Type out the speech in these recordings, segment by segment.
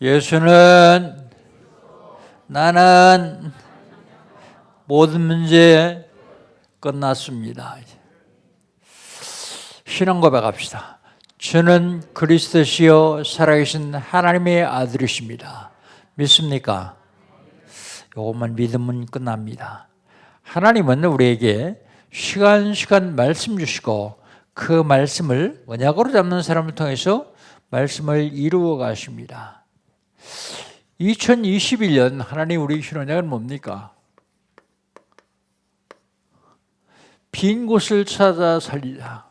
예수는 나는 모든 문제 끝났습니다. 신앙 고백합시다. 주는 그리스도시요 살아계신 하나님의 아들이십니다. 믿습니까? 이것만 믿으면 끝납니다. 하나님은 우리에게 시간 말씀 주시고 그 말씀을 언약으로 잡는 사람을 통해서 말씀을 이루어 가십니다. 2021년 하나님 우리 주신 언약은 뭡니까? 빈 곳을 찾아 살리라.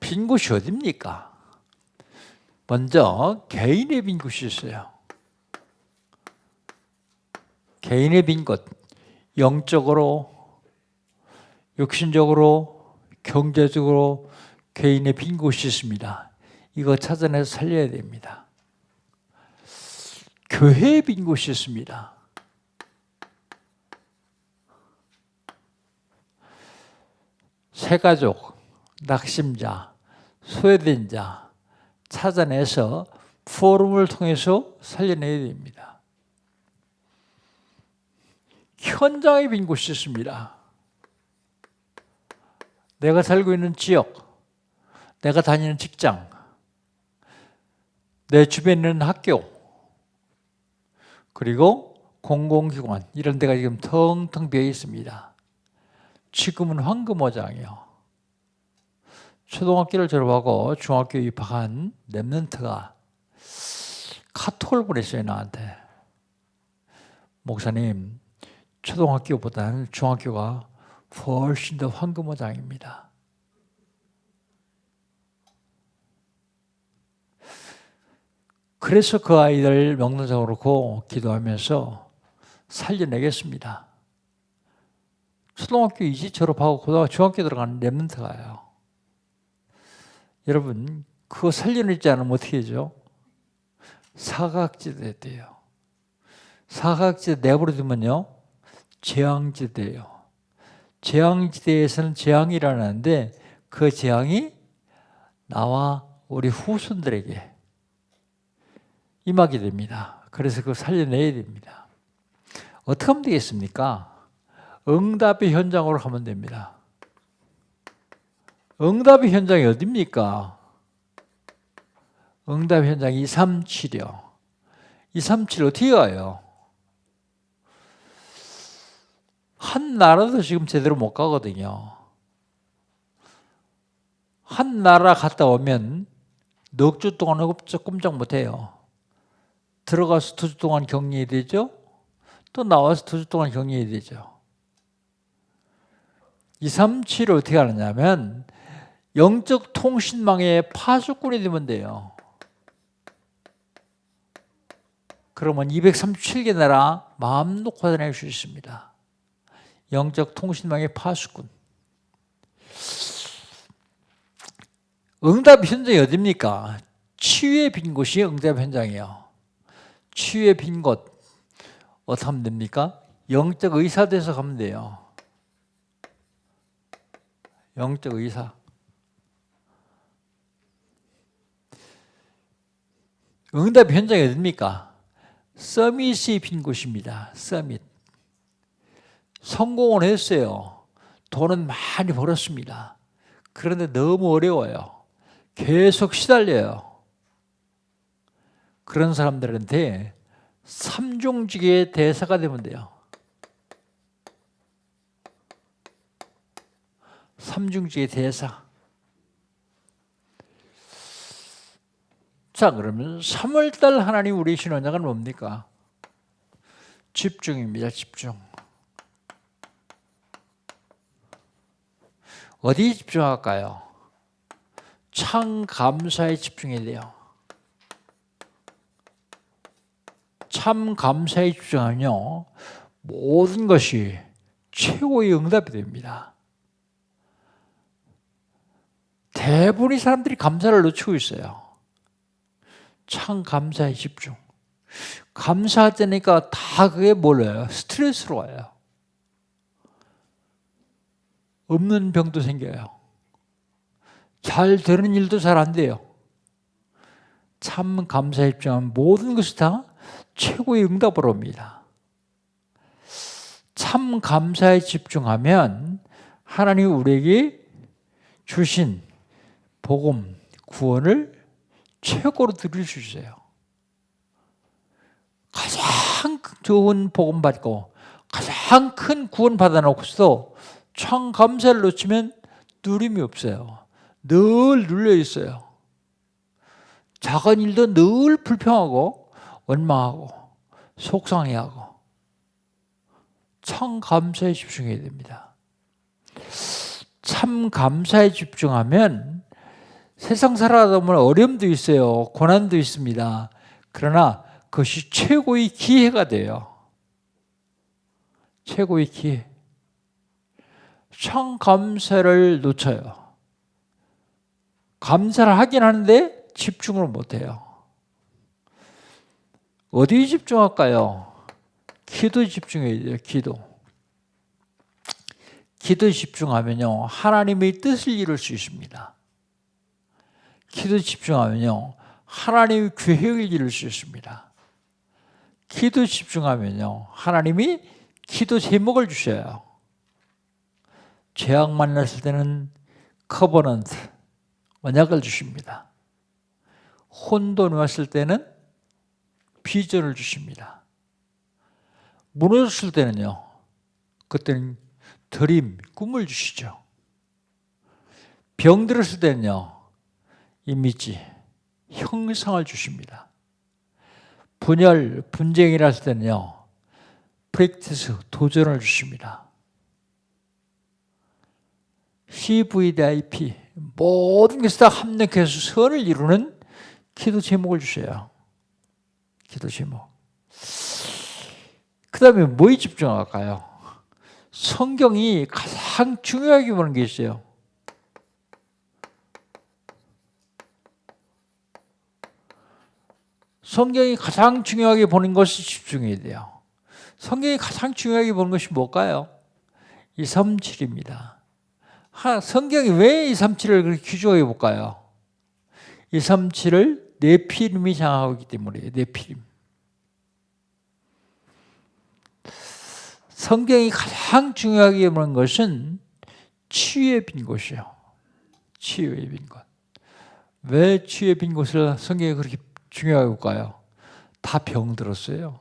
빈 곳이 어딥니까? 먼저 개인의 빈 곳이 있어요. 개인의 빈 곳, 영적으로, 육신적으로, 경제적으로 개인의 빈 곳이 있습니다. 이거 찾아내서 살려야 됩니다. 교회의 빈 곳이 있습니다. 새가족, 낙심자, 소외된 자 찾아내서 포럼을 통해서 살려내야 됩니다. 현장의 빈 곳이 있습니다. 내가 살고 있는 지역, 내가 다니는 직장, 내 주변에 있는 학교, 그리고 공공기관 이런 데가 지금 텅텅 비어 있습니다. 지금은 황금어장이요. 초등학교를 졸업하고 중학교 입학한 랩런트가 카톡을 보냈어요, 나한테. 목사님, 초등학교보다는 중학교가 훨씬 더 황금어장입니다. 그래서 그 아이들 명단적으로 그렇고 기도하면서 살려내겠습니다. 초등학교 이제 졸업하고 고등학교 중학교 들어가는 랩런트가요. 여러분, 그거 살려내지 않으면 어떻게 하죠? 사각지대 돼요. 사각지대 내버려두면요, 재앙지대예요. 재앙지대에서는 재앙이 일어나는데 그 재앙이 나와 우리 후손들에게 임하게 됩니다. 그래서 그걸 살려내야 됩니다. 어떻게 하면 되겠습니까? 응답의 현장으로 가면 됩니다. 응답의 현장이 어디입니까? 응답의 현장 237이요. 237 어떻게 가요? 한 나라도 지금 제대로 못 가거든요. 한 나라 갔다 오면 넉 주 동안 꼼짝 못해요. 들어가서 2주 동안 격리해야 되죠. 또 나와서 2주 동안 격리해야 되죠. 237을 어떻게 하느냐면 영적 통신망의 파수꾼이 되면 돼요. 그러면 237개 나라 마음 놓고 다닐 수 있습니다. 영적 통신망의 파수꾼. 응답 현장이 어디입니까? 치유의 빈 곳이 응답 현장이에요. 치유의 빈 곳 어떻게 하면 됩니까? 영적 의사 돼서 가면 돼요. 영적 의사. 응답 현장이 어디입니까? 서밋이 빈 곳입니다. 서밋. 성공을 했어요. 돈은 많이 벌었습니다. 그런데 너무 어려워요. 계속 시달려요. 그런 사람들한테 삼중직의 대사가 되면 돼요. 삼중직의 대사. 자, 그러면 3월달 하나님 우리 신원장은 뭡니까? 집중입니다. 집중. 어디에 집중할까요? 참 감사에 집중해야 돼요. 참 감사에 집중하면요, 모든 것이 최고의 응답이 됩니다. 대부분의 사람들이 감사를 놓치고 있어요. 참 감사에 집중. 감사하다니까 다 그게 몰라요. 스트레스로 와요. 없는 병도 생겨요. 잘 되는 일도 잘 안 돼요. 참 감사에 집중하면 모든 것이 다 최고의 응답으로 옵니다. 참 감사에 집중하면 하나님이 우리에게 주신 복음, 구원을 최고로 드릴 수 있어요. 가장 좋은 복음 받고 가장 큰 구원 받아놓고서도 참 감사를 놓치면 누림이 없어요. 늘 눌려 있어요. 작은 일도 늘 불평하고 원망하고 속상해하고. 참 감사에 집중해야 됩니다. 참 감사에 집중하면 세상 살아가다 보면 어려움도 있어요. 고난도 있습니다. 그러나 그것이 최고의 기회가 돼요. 최고의 기회. 참 감사를 놓쳐요. 감사를 하긴 하는데 집중을 못해요. 어디에 집중할까요? 기도에 집중해야 돼요. 기도에 집중하면요, 하나님의 뜻을 이룰 수 있습니다. 기도에 집중하면요, 하나님의 계획을 이룰 수 있습니다. 기도에 집중하면요, 하나님이 기도 제목을 주셔요. 죄악 만났을 때는 커버넌트, 언약을 주십니다. 혼돈이 왔을 때는 비전을 주십니다. 무너졌을 때는요, 그때는 드림, 꿈을 주시죠. 병들었을 때는요, 이미지, 형상을 주십니다. 분열, 분쟁이 났을 때는요, 프랙티스, 도전을 주십니다. CVDIP, 모든 것을 다 합력해서 선을 이루는 기도 제목을 주셔요. 기도 제목. 그 다음에 뭐에 집중할까요? 성경이 가장 중요하게 보는 게 있어요. 성경이 가장 중요하게 보는 것이 집중해야 돼요. 성경이 가장 중요하게 보는 것이 뭘까요? 237입니다. 성경이 왜 237을 그렇게 귀중하게 볼까요? 237을 네피림이 장하고 있기 때문이에요. 네피림. 성경이 가장 중요하게 보는 것은 치유의 빈 곳이에요. 치유의 빈 곳. 왜 치유의 빈 곳을 성경이 그렇게 중요하게 볼까요? 다 병들었어요.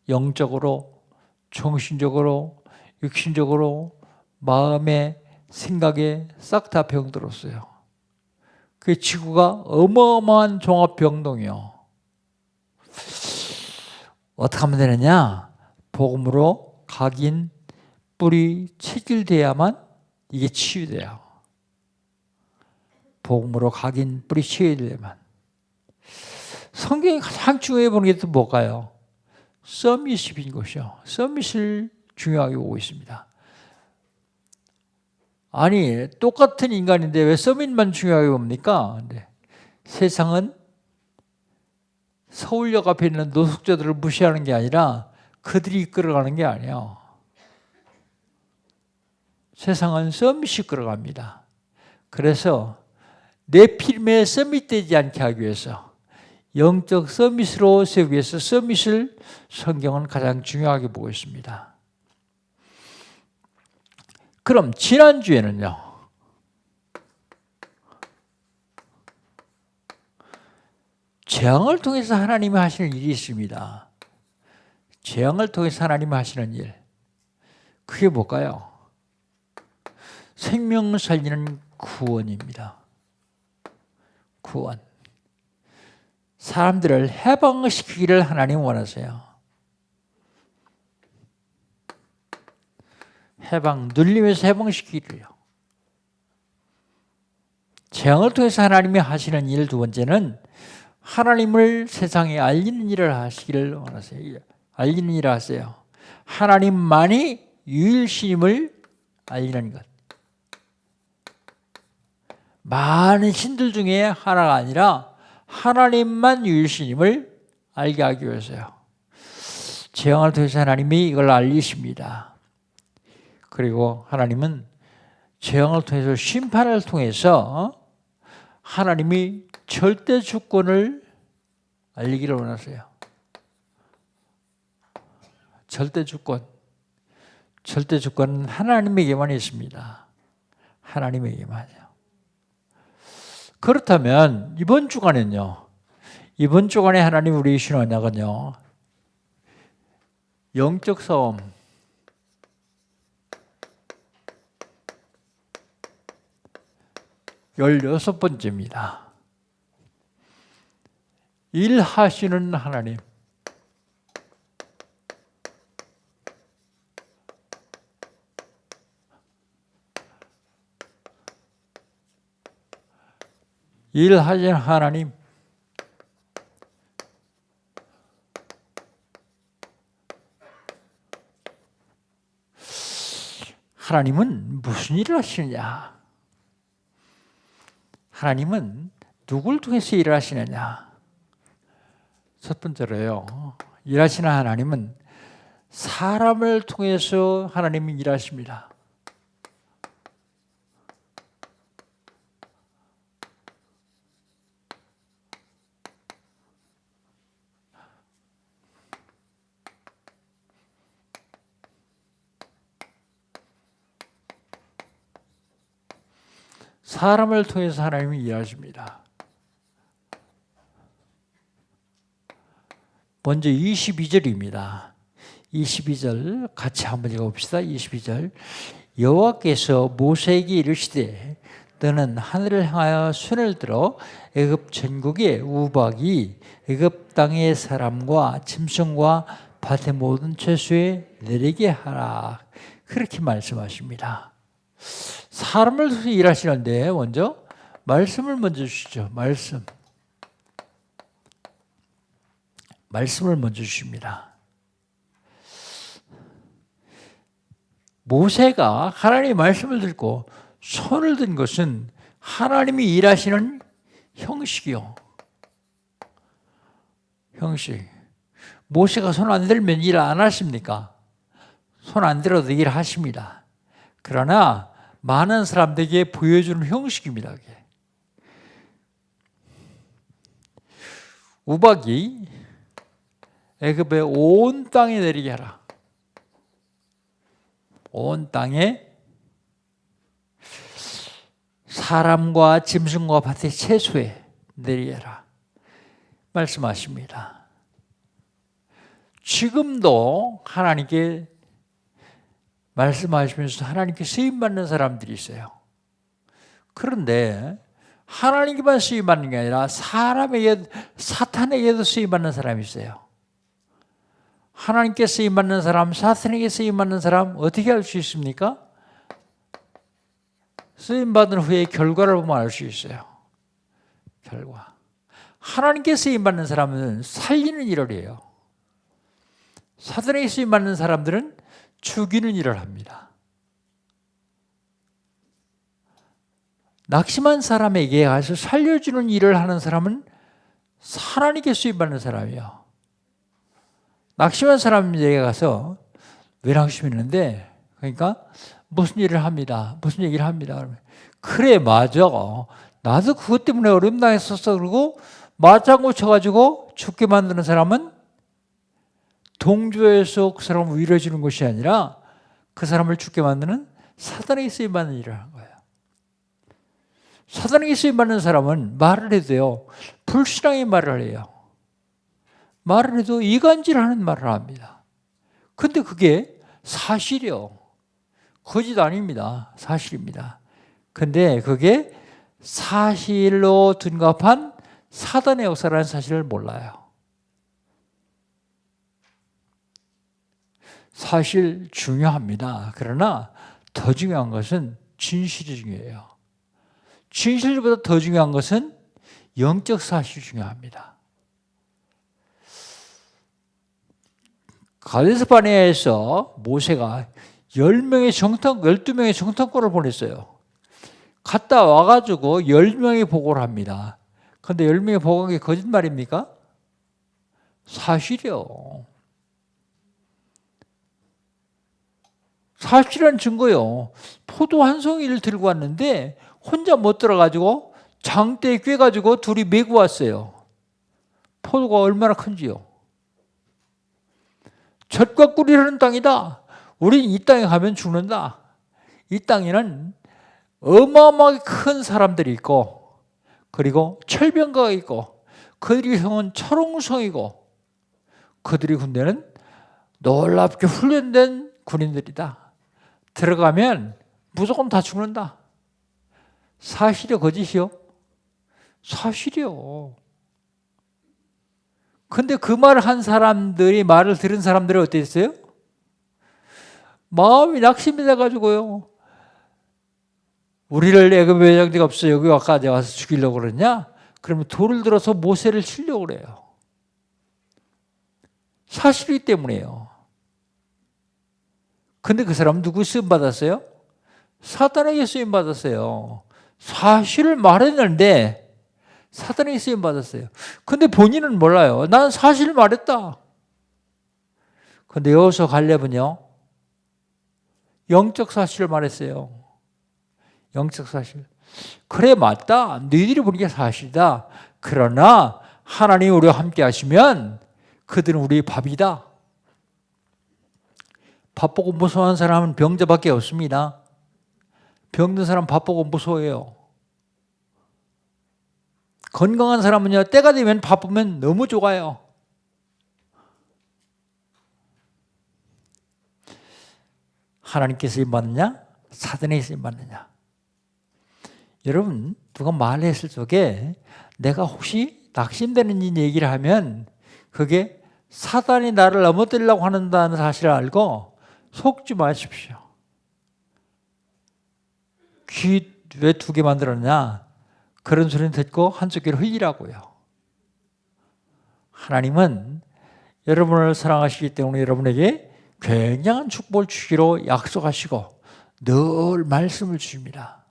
영적으로, 정신적으로, 육신적으로, 마음에, 생각에 싹 다 병들었어요. 그 지구가 어마어마한 종합병동이요. 어떻게 하면 되느냐? 복음으로 각인, 뿌리, 체질돼야만 이게 치유돼요. 복음으로 각인, 뿌리, 치유돼야만. 성경이 가장 중요해 보는 게 또 뭘까요? 서밋인 것이요. 서밋을 중요하게 보고 있습니다. 아니, 똑같은 인간인데 왜 서밋만 중요하게 봅니까? 근데 세상은 서울역 앞에 있는 노숙자들을 무시하는 게 아니라 그들이 이끌어가는 게 아니에요. 세상은 서밋이 이끌어갑니다. 그래서 네피림에 서밋되지 않게 하기 위해서 영적 서밋으로 세우기 위해서 서밋을 성경은 가장 중요하게 보고 있습니다. 그럼 지난주에는요, 재앙을 통해서 하나님이 하시는 일이 있습니다. 재앙을 통해서 하나님이 하시는 일, 그게 뭘까요? 생명을 살리는 구원입니다. 구원. 사람들을 해방시키기를 하나님 원하세요. 눌림에서 해방시키기를요. 재앙을 통해서 하나님이 하시는 일 두 번째는 하나님을 세상에 알리는 일을 하시기를 원하세요. 알리는 일을 하세요. 하나님만이 유일신임을 알리는 것. 많은 신들 중에 하나가 아니라 하나님만 유일신임을 알게 하기 위해서요. 재앙을 통해서 하나님이 이걸 알리십니다. 그리고 하나님은 재앙을 통해서 심판을 통해서 하나님이 절대 주권을 알리기를 원하세요. 절대 주권은 하나님에게만 있습니다. 하나님에게만요. 그렇다면 이번 주간에 하나님 우리 주신 언약은요, 영적 싸움, 열여섯 번째입니다. 일하시는 하나님. 일하시는 하나님. 하나님은 무슨 일을 하시느냐? 하나님은 누굴 통해서 일을 하시느냐? 첫 번째로요, 일하시는 하나님은 사람을 통해서 하나님이 일하십니다. 사람을 통해서 하나님이 일하십니다. 먼저 22절입니다. 22절 같이 한번 읽어봅시다. 22절. 여호와께서 모세에게 이르시되 너는 하늘을 향하여 손을 들어 애굽 전국의 우박이 애굽 땅의 사람과 짐승과 밭의 모든 채소에 내리게 하라. 그렇게 말씀하십니다. 사람을 통해서 일하시는데 먼저 말씀을 먼저 주시죠. 말씀을 먼저 주십니다. 모세가 하나님의 말씀을 듣고 손을 든 것은 하나님이 일하시는 형식이요. 형식. 모세가 손 안 들면 일 안 하십니까? 손 안 들어도 일하십니다. 그러나 많은 사람들에게 보여주는 형식입니다. 그게. 우박이 애굽의 온 땅에 내리게 하라. 온 땅에 사람과 짐승과 밭의 채소에 내리게 하라 말씀하십니다. 지금도 하나님께 말씀하시면서 하나님께 쓰임받는 사람들이 있어요. 그런데 하나님께만 쓰임받는 게 아니라 사탄에게도 쓰임받는 사람이 있어요. 하나님께 쓰임받는 사람, 사탄에게 쓰임받는 사람 어떻게 알 수 있습니까? 쓰임받은 후에 결과를 보면 알 수 있어요. 결과. 하나님께 쓰임받는 사람은 살리는 일을 해요. 사탄에게 쓰임받는 사람들은 죽이는 일을 합니다. 낙심한 사람에게 가서 살려주는 일을 하는 사람은 하나님께 쓰임받는 사람이에요. 낙심한 사람에게 가서 왜 낙심했는데? 그러니까 무슨 일을 합니다. 무슨 얘기를 합니다. 그러면 그래 맞아. 나도 그것 때문에 어려움 당했었어. 그러고 맞장구 쳐가지고 죽게 만드는 사람은 동조해서 그 사람을 위로해 주는 것이 아니라 그 사람을 죽게 만드는 사단에게 쓰임받는 일을 하는 거예요. 사단에게 쓰임받는 사람은 말을 해도요, 불신앙의 말을 해요. 말을 해도 이간질하는 말을 합니다. 근데 그게 사실이요. 거짓 아닙니다. 사실입니다. 근데 그게 사실로 둔갑한 사단의 역사라는 사실을 몰라요. 사실 중요합니다. 그러나 더 중요한 것은 진실이 중요해요. 진실보다 더 중요한 것은 영적 사실이 중요합니다. 가데스 바네아에서 모세가 12명의 정탐꾼을 보냈어요. 갔다 와가지고 10명이 보고를 합니다. 그런데 10명이 보고한 게 거짓말입니까? 사실이요. 사실은 증거요. 포도 한 송이를 들고 왔는데 혼자 못 들어가지고 장대에 꿰가지고 둘이 메고 왔어요. 포도가 얼마나 큰지요. 젖과 꿀이 흐르는 땅이다. 우린 이 땅에 가면 죽는다. 이 땅에는 어마어마하게 큰 사람들이 있고, 그리고 철병가가 있고, 그들이 성은 철옹성이고, 그들이 군대는 놀랍게 훈련된 군인들이다. 들어가면 무조건 다 죽는다. 사실이요, 거짓이요? 사실이요. 근데 그 말을 한 사람들이, 말을 들은 사람들이 어땠어요? 마음이 낙심이 돼가지고요. 우리를 애굽에 외장지가 없어 여기 와까지 와서 죽이려고 그러냐? 그러면 돌을 들어서 모세를 치려고 그래요. 사실이기 때문이에요. 근데 그 사람은 누구 쓰임 받았어요? 사탄에게 쓰임 받았어요. 사실을 말했는데 사탄에게 쓰임 받았어요. 근데 본인은 몰라요. 난 사실을 말했다. 근데 여호수아 갈렙은요, 영적 사실을 말했어요. 영적 사실. 그래, 맞다. 너희들이 보는 게 사실이다. 그러나 하나님이 우리와 함께 하시면 그들은 우리의 밥이다. 밥 보고 무서워하는 사람은 병자밖에 없습니다. 병든 사람 밥 보고 무서워해요. 건강한 사람은요, 때가 되면 밥 보면 너무 좋아요. 하나님께 쓰임받느냐? 사단에 쓰임받느냐? 여러분, 누가 말했을 적에 내가 혹시 낙심되는 얘기를 하면 그게 사단이 나를 넘어뜨리려고 한다는 사실을 알고 속지 마십시오. 귀 왜 두 개 만들었냐? 그런 소리는 듣고 한쪽 귀를 흘리라고요. 하나님은 여러분을 사랑하시기 때문에 여러분에게 굉장한 축복을 주기로 약속하시고 늘 말씀을 주십니다.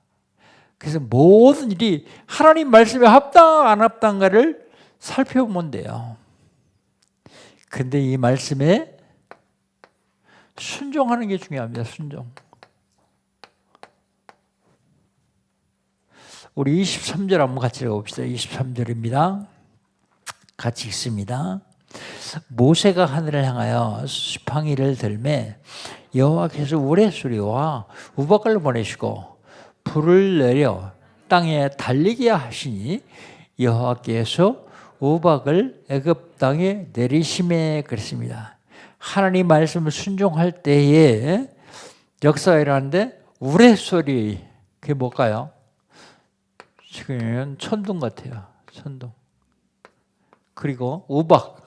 그래서 모든 일이 하나님 말씀에 합당 안 합당가를 살펴보면 돼요. 근데 이 말씀에 순종하는 게 중요합니다. 순종. 우리 23절 한번 같이 읽어봅시다. 23절입니다. 같이 읽습니다. 모세가 하늘을 향하여 지팡이를 들매 여호와께서 우레소리와 우박을 보내시고 불을 내려 땅에 달리게 하시니 여호와께서 우박을 애굽 땅에 내리심에 그랬습니다. 하나님 말씀을 순종할 때에 역사가 일어나는데 우레소리, 그게 뭘까요? 지금 천둥 같아요. 천둥. 그리고 우박.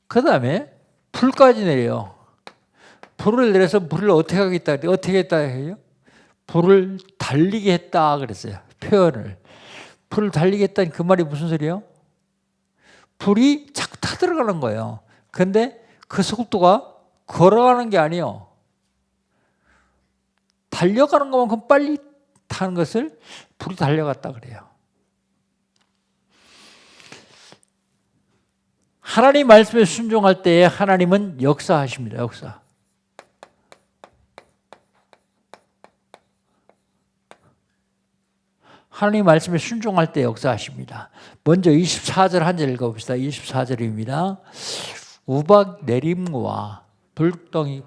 그 다음에 불까지 내려요. 불을 내려서 불을 어떻게 하겠다. 어떻게 했다 해요? 불을 달리게 했다 그랬어요. 표현을. 불을 달리게 했다니 그 말이 무슨 소리예요? 불이 자꾸 타들어가는 거예요. 근데 그 속도가 걸어가는 게 아니에요. 달려가는 것만큼 빨리 타는 것을 불이 달려갔다 그래요. 하나님 말씀에 순종할 때에 하나님은 역사하십니다. 역사. 하나님 말씀에 순종할 때 역사하십니다. 먼저 24절 한 절 읽어봅시다. 24절입니다. 우박 내림과 불덩이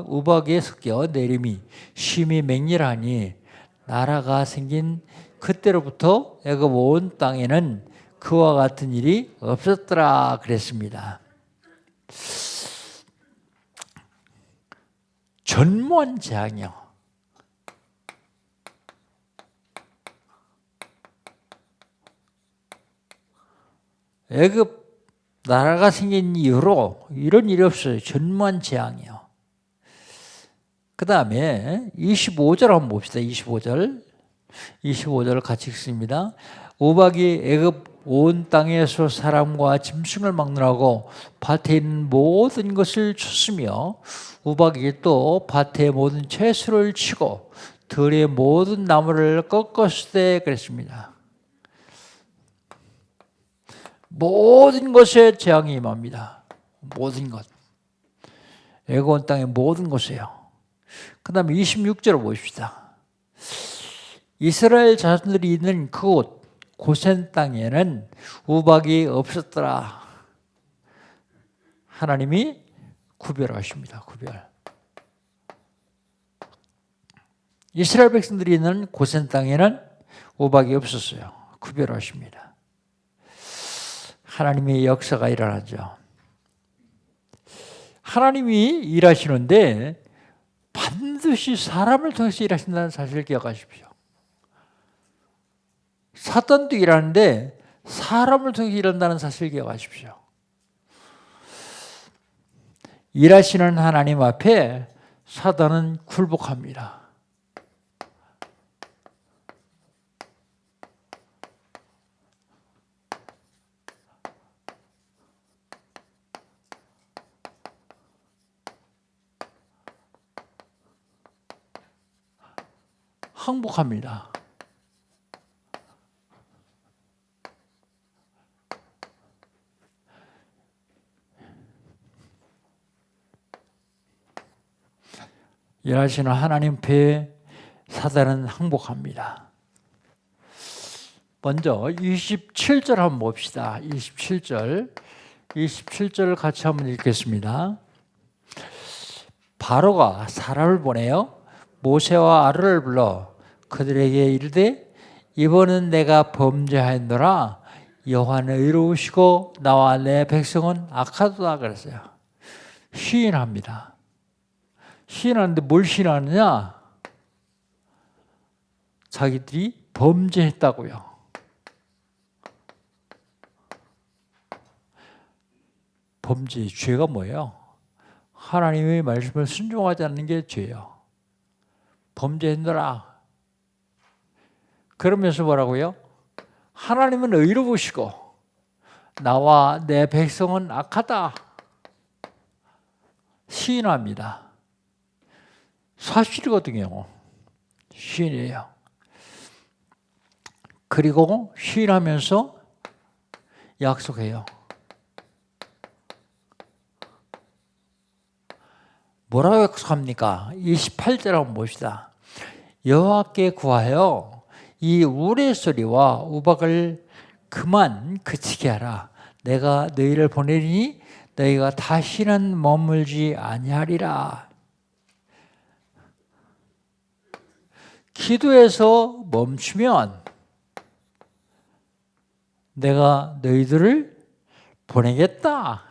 우박에 섞여 내림이 심히 맹렬하니 나라가 생긴 그때로부터 애굽 온 땅에는 그와 같은 일이 없었더라 그랬습니다. 전무한 재앙이요. 애굽 나라가 생긴 이후로 이런 일이 없어요. 전무한 재앙이요. 그 다음에 25절 한번 봅시다. 25절 같이 읽습니다. 우박이 애굽 온 땅에서 사람과 짐승을 막느라고 밭에 있는 모든 것을 쳤으며 우박이 또 밭의 모든 채소를 치고 들의 모든 나무를 꺾었을 그랬습니다. 모든 것에 재앙이 임합니다. 모든 것. 애굽 땅의 모든 곳에요. 그 다음에 26절을 보십시다. 이스라엘 자손들이 있는 그곳 고센 땅에는 우박이 없었더라. 하나님이 구별하십니다. 구별. 이스라엘 백성들이 있는 고센 땅에는 우박이 없었어요. 구별하십니다. 하나님의 역사가 일어나죠. 하나님이 일하시는데 반드시 사람을 통해서 일하신다는 사실을 기억하십시오. 사탄도 일하는데 사람을 통해서 일한다는 사실을 기억하십시오. 일하시는 하나님 앞에 사탄은 굴복합니다. 항복합니다. 일하시는 하나님 앞에 사단은 항복합니다. 먼저 27절 한번 봅시다. 27절을 같이 한번 읽겠습니다. 바로가 사람을 보내요. 모세와 아론을 불러 그들에게 이르되 이번은 내가 범죄하였노라. 여호와는 의로우시고 나와 내 백성은 악하도다 그랬어요. 시인합니다. 시인하는데 뭘 시인하느냐? 자기들이 범죄했다고요. 범죄, 죄가 뭐예요? 하나님의 말씀을 순종하지 않는 게 죄예요. 범죄했노라. 그러면서 뭐라고요? 하나님은 의로우시고 나와 내 백성은 악하다. 시인합니다. 사실이거든요. 시인이에요. 그리고 시인하면서 약속해요. 뭐라고 약속합니까? 28절 한번 봅시다. 여호와께 구하여 이 우레소리와 우박을 그만 그치게 하라. 내가 너희를 보내리니 너희가 다시는 머물지 아니하리라. 기도에서 멈추면 내가 너희들을 보내겠다.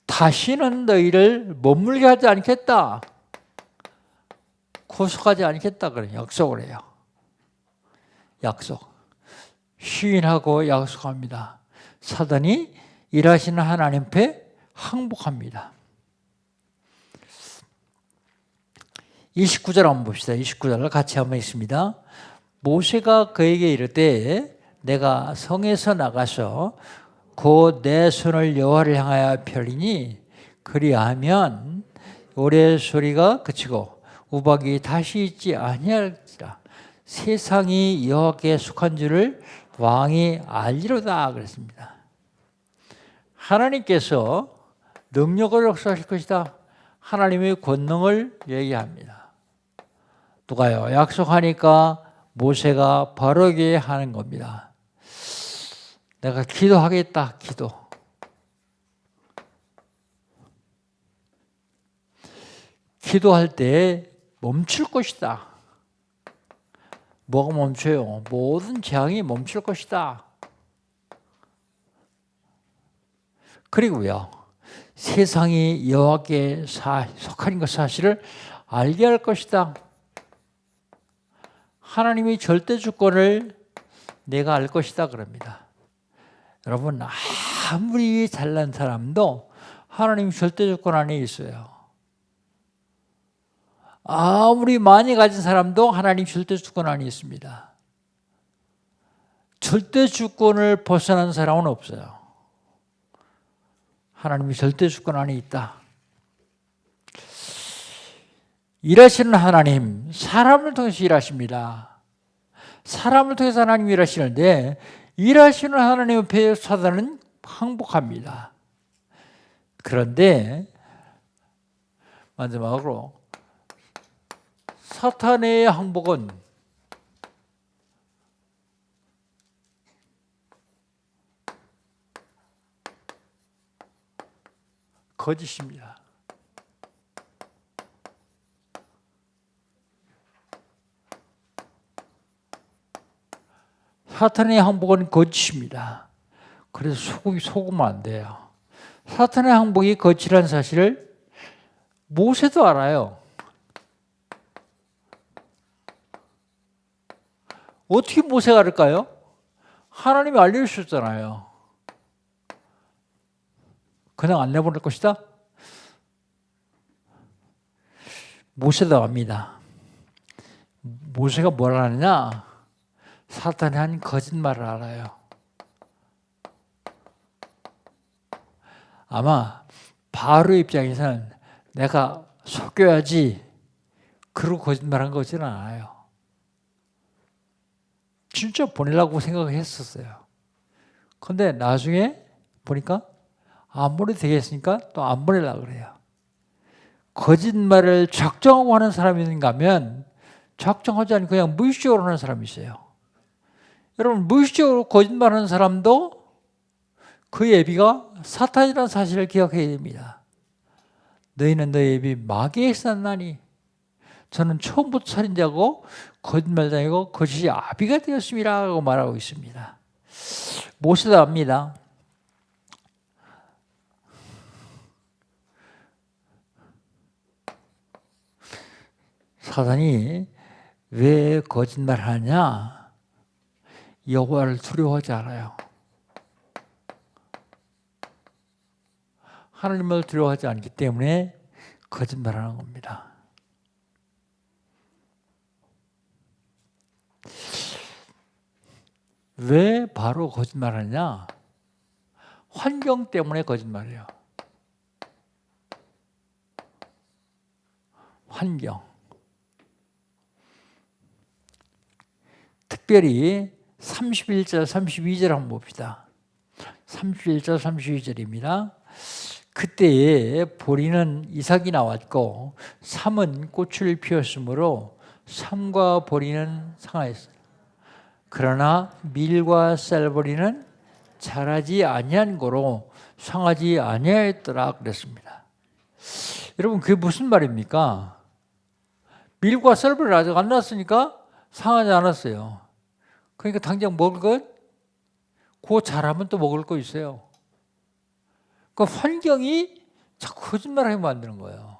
다시는 너희를 머물게 하지 않겠다. 구속하지 않겠다. 그래 약속을 해요. 약속. 시인하고 약속합니다. 사단이 일하시는 하나님 앞에 항복합니다. 29절 한번 봅시다. 29절을 같이 한번 읽습니다. 모세가 그에게 이르되 내가 성에서 나가서 곧 내 손을 여호와를 향하여 펴리니 그리하면 우레 소리가 그치고 우박이 다시 있지 아니할지라. 세상이 여호와께 속한 줄을 왕이 알리로다 그랬습니다. 하나님께서 능력을 역사하실 것이다. 하나님의 권능을 얘기합니다. 누가요? 약속하니까 모세가 바르게 하는 겁니다. 내가 기도하겠다. 기도. 기도할 때 멈출 것이다. 뭐가 멈춰요? 모든 재앙이 멈출 것이다. 그리고요. 세상이 여호와께 속한 것 사실을 알게 할 것이다. 하나님의 절대 주권을 내가 알 것이다 그럽니다. 여러분 아무리 잘난 사람도 하나님 절대 주권 안에 있어요. 아무리 많이 가진 사람도 하나님 절대 주권 안에 있습니다. 절대 주권을 벗어난 사람은 없어요. 하나님이 절대 주권 안에 있다. 일하시는 하나님, 사람을 통해서 일하십니다. 사람을 통해서 하나님이 일하시는데 일하시는 하나님 앞에 사단은 항복합니다. 그런데 마지막으로 사탄의 항복은 거짓입니다. 사탄의 항복은 거짓입니다. 그래서 속으면 안 돼요. 사탄의 항복이 거짓이라는 사실을 모세도 알아요. 어떻게 모세가 알을까요? 하나님이 알려주셨잖아요. 그냥 안 내보낼 것이다? 모세도 압니다. 모세가 뭘 아느냐? 사탄이 한 거짓말을 알아요. 아마 바로 입장에서는 내가 속여야지 그러고 거짓말한 거지는 않아요. 진짜 보내려고 생각했었어요. 근데 나중에 보니까 안 보내도 되겠으니까 또 안 보내려고 그래요. 거짓말을 작정하고 하는 사람이 있는가 하면 작정하지 않고 그냥 무의식적으로 하는 사람이 있어요. 여러분, 무의식적으로 거짓말하는 사람도 그 예비가 사탄이라는 사실을 기억해야 됩니다. 너희는 너희 예비 마귀에서 났나니 저는 처음부터 살인자고 거짓말장이고 거짓이 아비가 되었습니다 하고 말하고 있습니다. 모세도 압니다. 사탄이 왜 거짓말하냐? 여호와를 두려워하지 않아요. 하나님을 두려워하지 않기 때문에 거짓말하는 겁니다. 왜 바로 거짓말하냐? 환경 때문에 거짓말해요. 환경. 특별히 31절, 32절 한번 봅시다. 31절, 32절입니다. 그때에 보리는 이삭이 나왔고 삼은 꽃을 피웠으므로 삼과 보리는 상하였어요. 그러나 밀과 쌀보리는 자라지 아니한 고로 상하지 아니하였더라 그랬습니다. 여러분, 그게 무슨 말입니까? 밀과 쌀보리는 아직 안 났으니까 상하지 않았어요. 그러니까 당장 먹을 것, 그 자라면 또 먹을 거 있어요. 그 환경이 자꾸 거짓말하게 만드는 거예요.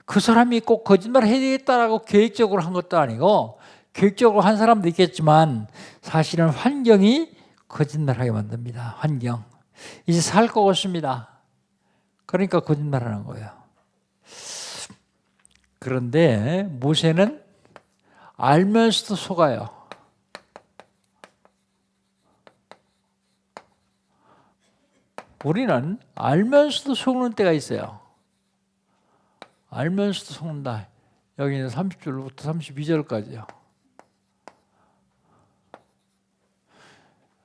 그 사람이 꼭 거짓말을 해야 되겠다라고 계획적으로 한 것도 아니고 계획적으로 한 사람도 있겠지만 사실은 환경이 거짓말하게 만듭니다. 환경. 이제 살 것 같습니다. 그러니까 거짓말하는 거예요. 그런데 모세는 알면서도 속아요. 우리는 알면서도 속는 때가 있어요. 알면서도 속는다. 여기는 30절부터 32절까지요.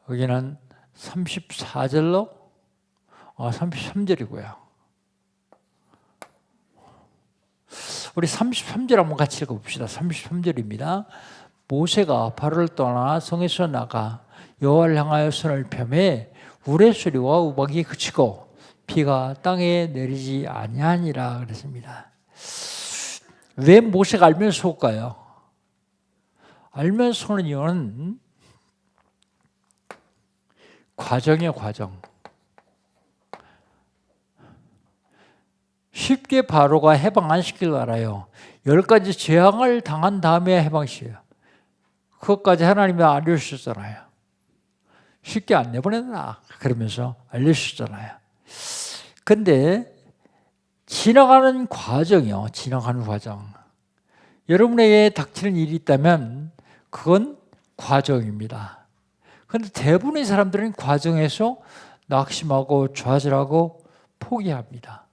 여기는 34절로 33절이고요. 우리 33절 한번 같이 읽어봅시다. 33절입니다. 모세가 바로를 떠나 성에서 나가 여호와를 향하여 손을 펴매 우레소리와 우박이 그치고 비가 땅에 내리지 아니하니라 그랬습니다. 왜 모세가 알면서 속을까요? 알면서 속는 이유는 과정이에요. 과정. 쉽게 바로가 해방 안 시키길 알아요. 10가지 재앙을 당한 다음에 해방시켜요. 그것까지 하나님이 알려주셨잖아요. 쉽게 안 내보낸다 그러면서 알려주셨잖아요. 근데 지나가는 과정이요. 지나가는 과정. 여러분에게 닥치는 일이 있다면 그건 과정입니다. 그런데 대부분의 사람들은 과정에서 낙심하고 좌절하고 포기합니다.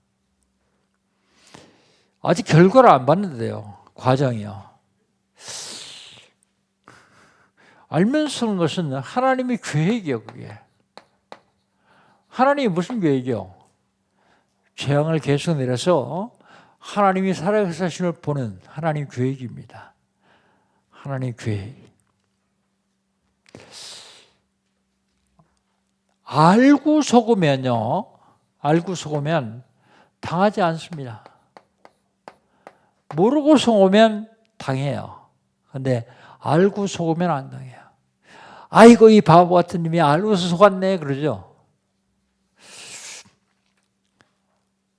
아직 결과를 안 봤는데요. 과정이요. 알면서 하는 것은 하나님의 계획이에요. 그게. 하나님이 무슨 계획이요? 재앙을 계속 내려서 하나님이 살아계신 보는 하나님 계획입니다. 하나님 계획. 알고 속으면요, 알고 속으면 당하지 않습니다. 모르고 속으면 당해요. 근데 알고 속으면 안 당해요. 아이고 이 바보 같은 놈이 알고서 속았네 그러죠.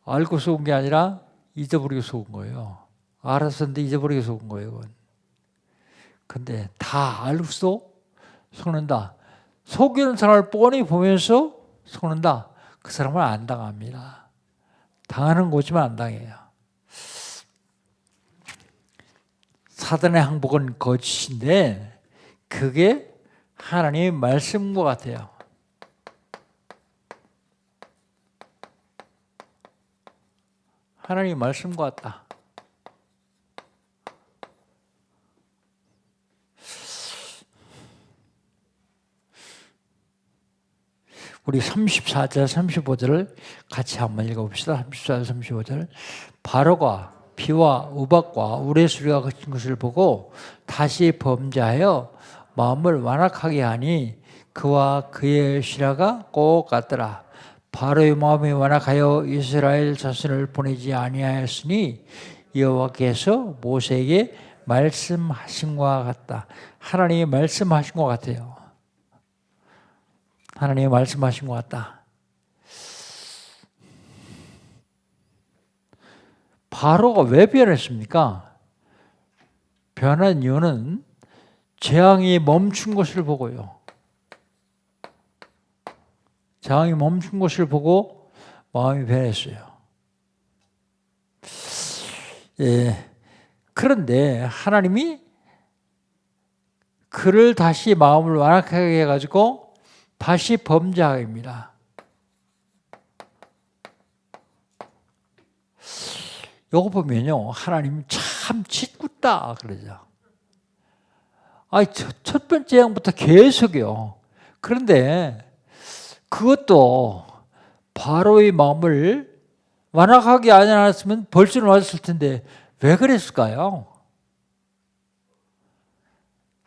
알고 속은 게 아니라 잊어버리고 속은 거예요. 알았었는데 잊어버리고 속은 거예요. 그건. 근데 다 알고서 속는다. 속이는 사람을 뻔히 보면서 속는다. 그 사람은 안 당합니다. 당하는 거지만 안 당해요. 사단의 항복은 거짓인데 그게 하나님의 말씀과 같아요. 하나님의 말씀과 같다. 우리 34절, 35절을 같이 한번 읽어봅시다. 34절, 35절. 바로가 비와 우박과 우레소리가 그친 것을 보고 다시 범죄하여 마음을 완악하게 하니 그와 그의 시라가 꼭 같더라. 바로의 마음이 완악하여 이스라엘 자손을 보내지 아니하였으니 여호와께서 모세에게 말씀하신 것 같다. 하나님이 말씀하신 것 같아요. 하나님이 말씀하신 것 같다. 바로가 왜 변했습니까? 변한 이유는 재앙이 멈춘 것을 보고요. 재앙이 멈춘 것을 보고 마음이 변했어요. 예. 그런데 하나님이 그를 다시 마음을 완악하게 해가지고 다시 범죄하게 합니다. 요거 보면요, 하나님 참 짓궂다 그러죠. 첫 번째 재앙부터 계속이요. 그런데 그것도 바로의 마음을 완악하게 하지 않았으면 벌써 왔을 텐데 왜 그랬을까요?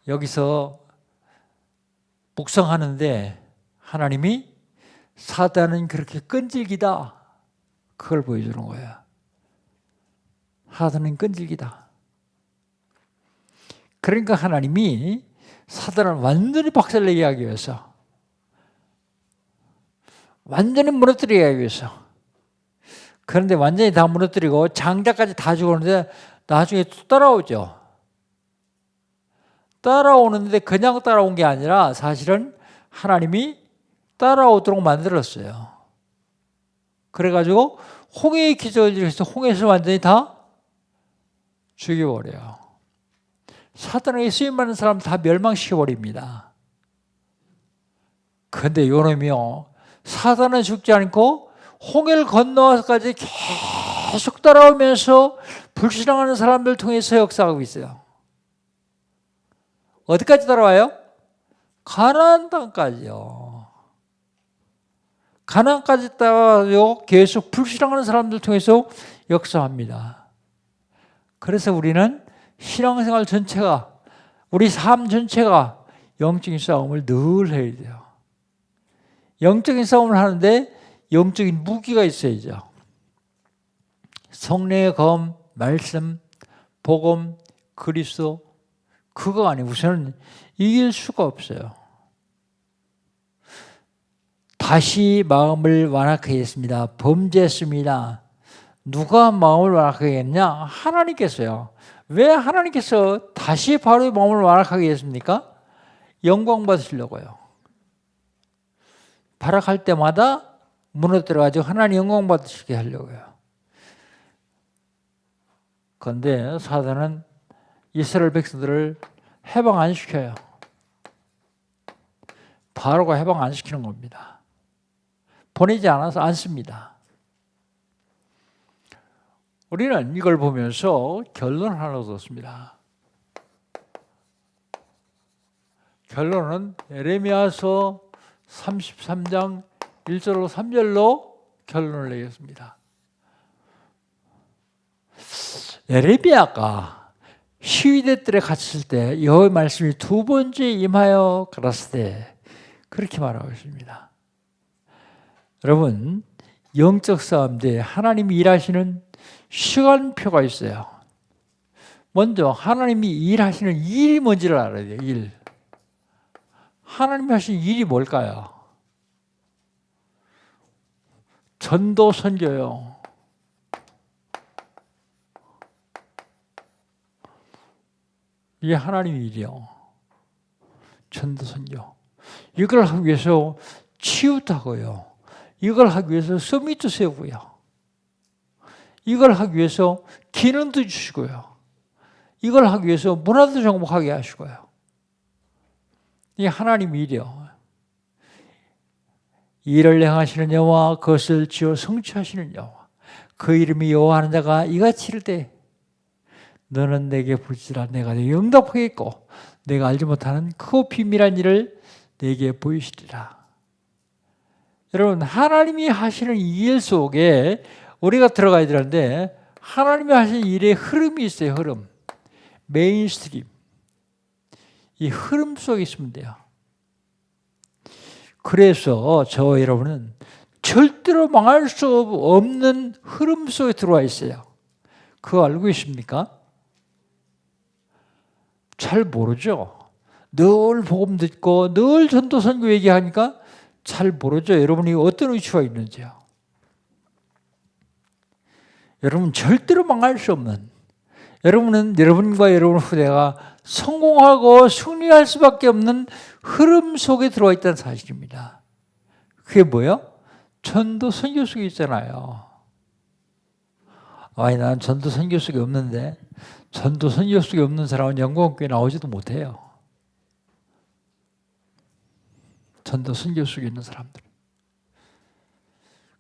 여기서 묵상하는데 하나님이 사단은 그렇게 끈질기다. 그걸 보여주는 거예요. 사단은 끈질기다. 그러니까 하나님이 사단을 완전히 박살내게 하기 위해서, 완전히 무너뜨리게 하기 위해서. 그런데 완전히 다 무너뜨리고 장자까지 다 죽었는데 나중에 또 따라오죠. 따라오는데 그냥 따라온 게 아니라 사실은 하나님이 따라오도록 만들었어요. 그래가지고 홍해의 기적을 해서 홍해에서 완전히 다 죽여버려요. 사단에게 쓰임받는 사람 다 멸망시켜버립니다. 그런데 요놈이요, 사단은 죽지 않고 홍해를 건너와서까지 계속 따라오면서 불신앙하는 사람들 통해서 역사하고 있어요. 어디까지 따라와요? 가나안 땅까지요. 가나안까지 따라와요. 계속 불신앙하는 사람들 통해서 역사합니다. 그래서 우리는 신앙생활 전체가, 우리 삶 전체가 영적인 싸움을 늘 해야 돼요. 영적인 싸움을 하는데 영적인 무기가 있어야죠. 성령의 검, 말씀, 복음, 그리스도, 그거 아니고서는 이길 수가 없어요. 다시 마음을 완악하게 했습니다. 범죄했습니다. 누가 마음을 완악하게 했냐? 하나님께서요. 왜 하나님께서 다시 바로의 마음을 완악하게 했습니까? 영광 받으시려고요. 발악할 때마다 무너뜨려가지고 하나님 영광 받으시게 하려고요. 그런데 사단은 이스라엘 백성들을 해방 안 시켜요. 바로가 해방 안 시키는 겁니다. 보내지 않아서 않습니다. 우리는 이걸 보면서 결론 하나 얻었습니다. 결론은 에레미야서 33장 1절로 3절로 결론을 내렸습니다. 예레미야가 시위대 뜰에 갇혔을 때 여호와의 말씀이 두 번째 임하여 가랐을 때 그렇게 말하고 있습니다. 여러분, 영적 싸움인데 하나님이 일하시는 시간표가 있어요. 먼저 하나님이 일하시는 일이 뭔지를 알아야 돼요. 일. 하나님이 하시는 일이 뭘까요? 전도 선교요. 이게 하나님의 일이요. 전도 선교. 이걸 하기 위해서 치유하고요. 이걸 하기 위해서 서밋도 세우고요. 이걸 하기 위해서 기능도 주시고요. 이걸 하기 위해서 문화도 정복하게 하시고요. 이게 하나님의 일이요. 일을 행하시는 여호와, 그것을 지어 성취하시는 여호와. 그 이름이 여호와 하는 자가 이같이 이르되 너는 내게 부르짖으라 내가 네게 응답하겠고 내가 알지 못하는 크고 비밀한 일을 내게 보이시리라. 여러분, 하나님이 하시는 이 일 속에 우리가 들어가야 되는데 하나님이 하시는 일의 흐름이 있어요. 흐름. 메인스트림. 이 흐름 속에 있으면 돼요. 그래서 저 여러분은 절대로 망할 수 없는 흐름 속에 들어와 있어요. 그거 알고 계십니까? 잘 모르죠. 늘 복음 듣고 늘 전도 선교 얘기하니까 잘 모르죠. 여러분이 어떤 위치가 있는지요. 여러분 절대로 망할 수 없는, 여러분은 여러분과 여러분 후대가 성공하고 승리할 수밖에 없는 흐름 속에 들어와 있다는 사실입니다. 그게 뭐예요? 전도 선교 속에 있잖아요. 아니, 난 전도 선교 속에 없는데, 전도 선교 속에 없는 사람은 영광교회 나오지도 못해요. 전도 선교 속에 있는 사람들.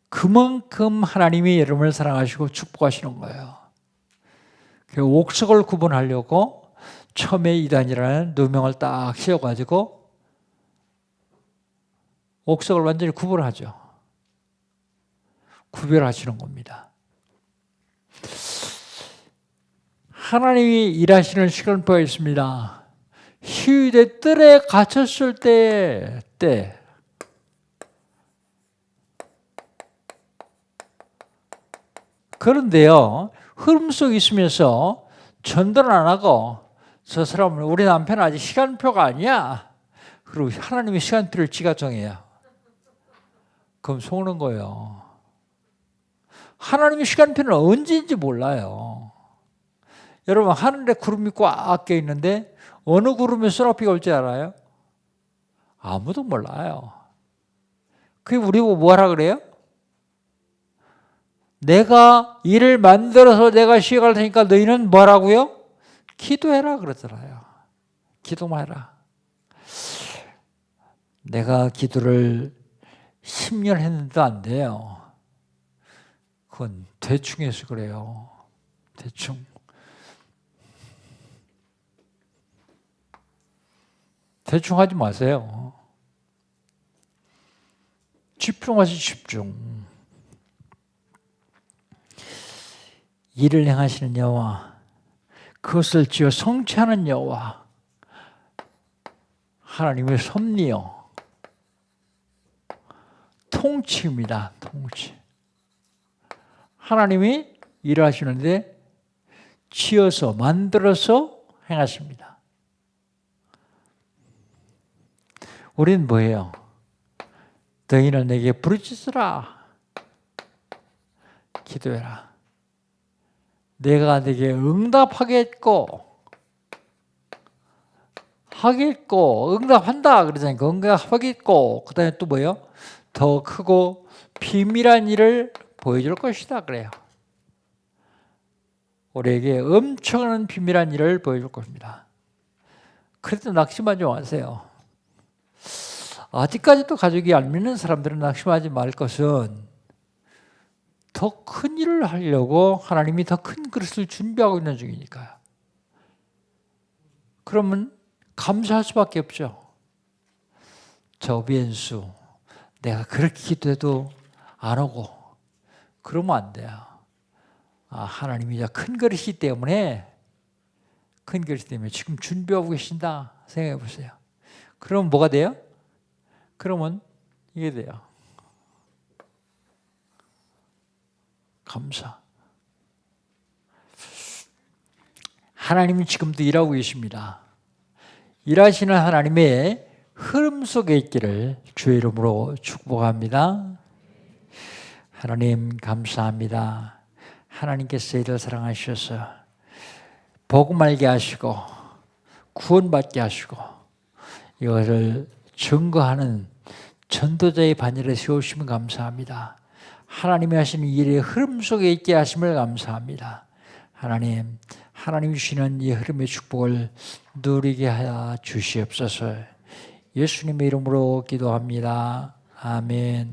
그만큼 하나님이 여러분을 사랑하시고 축복하시는 거예요. 그 옥석을 구분하려고 처음에 이단이라는 누명을 딱 씌워가지고 옥석을 완전히 구분하죠. 구별하시는 겁니다. 하나님이 일하시는 시간표가 있습니다. 시위대 뜰에 갇혔을 때 그런데요, 흐름 속에 있으면서 전도는 안 하고 저 사람은 우리 남편은 아직 시간표가 아니야. 그리고 하나님의 시간표를 지가 정해요. 그럼 속는 거예요. 하나님의 시간표는 언제인지 몰라요. 여러분, 하늘에 구름이 꽉 껴 있는데 어느 구름에 소나비가 올지 알아요? 아무도 몰라요. 그게 우리 보고 뭐하라 그래요? 내가 일을 만들어서 내가 시행할 테니까 너희는 뭐라고요? 기도해라 그러잖아요. 기도만 해라. 내가 기도를 10년 했는데도 안 돼요. 그건 대충 해서 그래요. 대충. 대충 하지 마세요. 집중하시, 집중. 일을 행하시는 여호와, 그것을 지어 성취하는 여호와, 하나님의 섭리요, 통치입니다. 통치. 하나님이 일을 하시는데 지어서 만들어서 행하십니다. 우리는 뭐예요? 너희는 내게 부르짖으라, 기도해라. 내가 네게 응답하겠고 응답한다 그러잖아요. 응답하겠고 그 다음에 또 뭐예요? 더 크고 비밀한 일을 보여줄 것이다 그래요. 우리에게 엄청난 비밀한 일을 보여줄 것입니다. 그래도 낙심하지 마세요. 아직까지도 가족이 안 믿는 사람들은 낙심하지 말 것은 더 큰 일을 하려고 하나님이 더 큰 그릇을 준비하고 있는 중이니까요. 그러면 감사할 수밖에 없죠. 저 왼수 내가 그렇게 기도해도 안 오고 그러면 안 돼요. 하나님이 큰 그릇이기 때문에 지금 준비하고 계신다 생각해 보세요. 그럼 뭐가 돼요? 그러면 이게 돼요. 감사. 하나님은 지금도 일하고 계십니다. 일하시는 하나님의 흐름 속에 있기를 주의 이름으로 축복합니다. 하나님 감사합니다. 하나님께서 저희를 사랑하셔서 복음 알게 하시고 구원받게 하시고 이것을 증거하는 전도자의 반열에 세우시면 감사합니다. 하나님이 하시는 일의 흐름 속에 있게 하심을 감사합니다. 하나님 주시는 이 흐름의 축복을 누리게 하여 주시옵소서. 예수님의 이름으로 기도합니다. 아멘.